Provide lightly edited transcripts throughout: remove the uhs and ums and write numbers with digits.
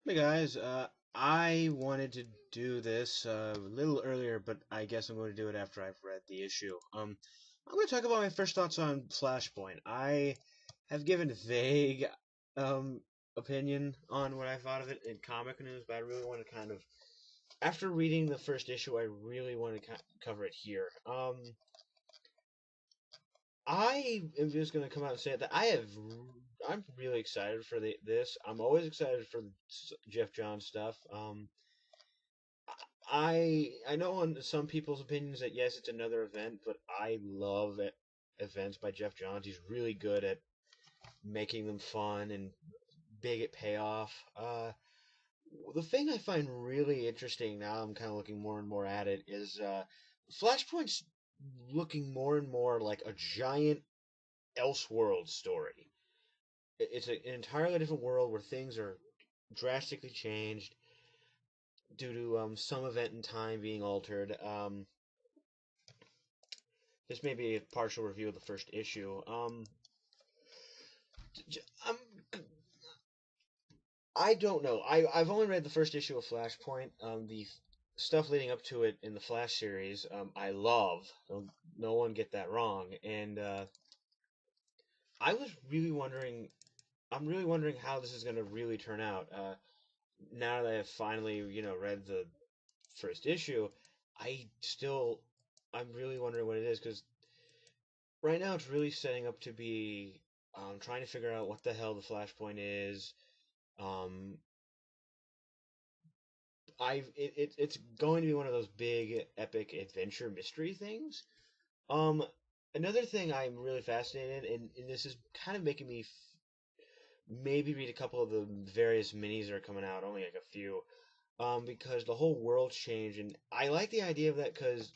Hey guys, I wanted to do this a little earlier, but I guess I'm going to do it after I've read the issue. I'm going to talk about my first thoughts on Flashpoint. I have given vague um, opinion on what I thought of it in comic news, but I really want to after reading the first issue, I really want to cover it here. I am just going to come out and say that I'm really excited for this. I'm always excited for the Jeff Johns stuff. I know on some people's opinions that yes, it's another event, but I love events by Jeff Johns. He's really good at making them fun and big at payoff. The thing I find really interesting now, I'm kind of looking more and more at it, is Flashpoint's looking more and more like a giant Elseworld story. It's an entirely different world where things are drastically changed due to some event in time being altered. This may be a partial review of the first issue. I'm, I don't know. I've only read the first issue of Flashpoint. The stuff leading up to it in the Flash series, I love. No one get that wrong. And I was really wondering. I'm really wondering how this is going to really turn out. Now that I've finally, read the first issue, I still, I'm really wondering what it is because right now it's really setting up to be trying to figure out what the hell the Flashpoint is. Um, it's going to be one of those big epic adventure mystery things. Um, Another thing I'm really fascinated in, and this is kind of making me maybe read a couple of the various minis that are coming out, only like a few, because the whole world's changed, and I like the idea of that because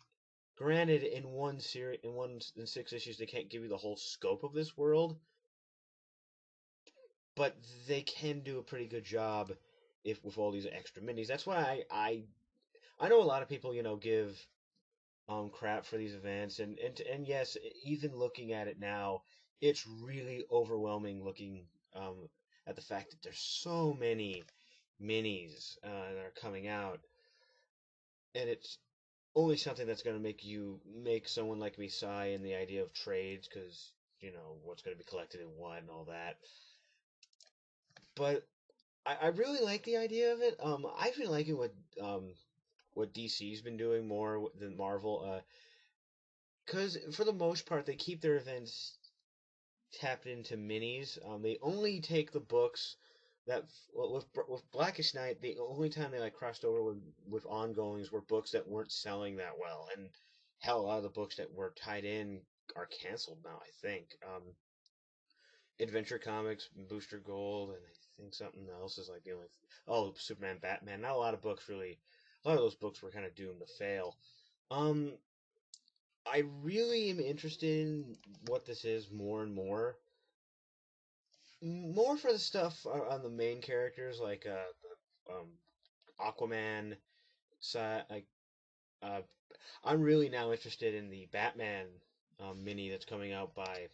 granted, in one series, in 6 issues, they can't give you the whole scope of this world, but they can do a pretty good job if with all these extra minis. That's why I know a lot of people give crap for these events, and yes, even looking at it now, it's really overwhelming looking at the fact that there's so many minis that are coming out, and it's only something that's going to make someone like me sigh in the idea of trades because what's going to be collected in what and all that. But I really like the idea of it. I've been liking what DC's been doing more than Marvel. Because for the most part, they keep their events tapped into minis. They only take the books that well, with Blackest Night, the only time they like crossed over with ongoings were books that weren't selling that well, and hell, a lot of the books that were tied in are canceled now. I think Adventure Comics, Booster Gold, and I think something else is like the only. Oh, Superman, Batman. Not a lot of books really. A lot of those books were kind of doomed to fail. Um, I really am interested in what this is more and more. More for the stuff on the main characters like Aquaman. Like uh, I'm really now interested in the Batman mini that's coming out by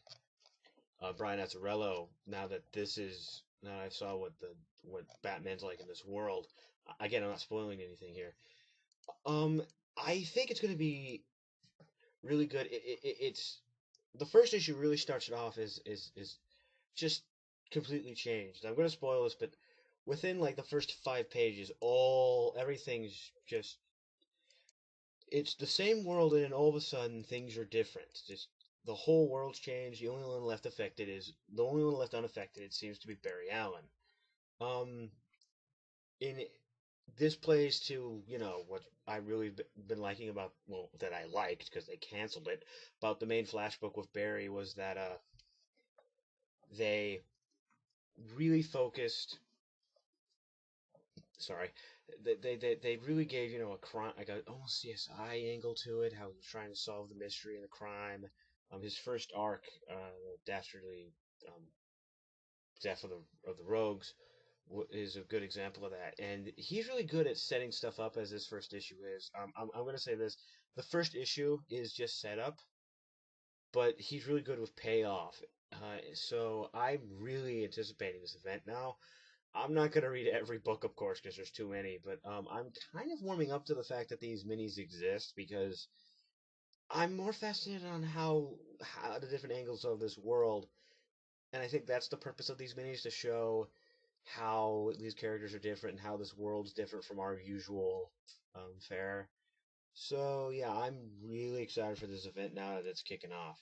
Brian Azzarello. Now I saw what Batman's like in this world. Again, I'm not spoiling anything here. Um, I think it's going to be really good. It's the first issue really starts it off is just completely changed. I'm going to spoil this, but within like the first 5 pages, everything's just it's the same world, and then all of a sudden things are different. Just the whole world's changed. The only one left unaffected. It seems to be Barry Allen. Um, in this plays to what I really been liking about that I liked because they canceled it about the main Flash book with Barry was that they really focused. Sorry, they really gave a crime like a almost CSI angle to it. How he was trying to solve the mystery and the crime. His first arc, the dastardly um, death of the rogues, is a good example of that. And he's really good at setting stuff up as this first issue is. I'm going to say this: the first issue is just setup, but he's really good with payoff. So I'm really anticipating this event now. I'm not gonna read every book, of course, because there's too many. But I'm kind of warming up to the fact that these minis exist because I'm more fascinated on how the different angles of this world, and I think that's the purpose of these minis to show how these characters are different and how this world's different from our usual fare. So yeah, I'm really excited for this event now that it's kicking off.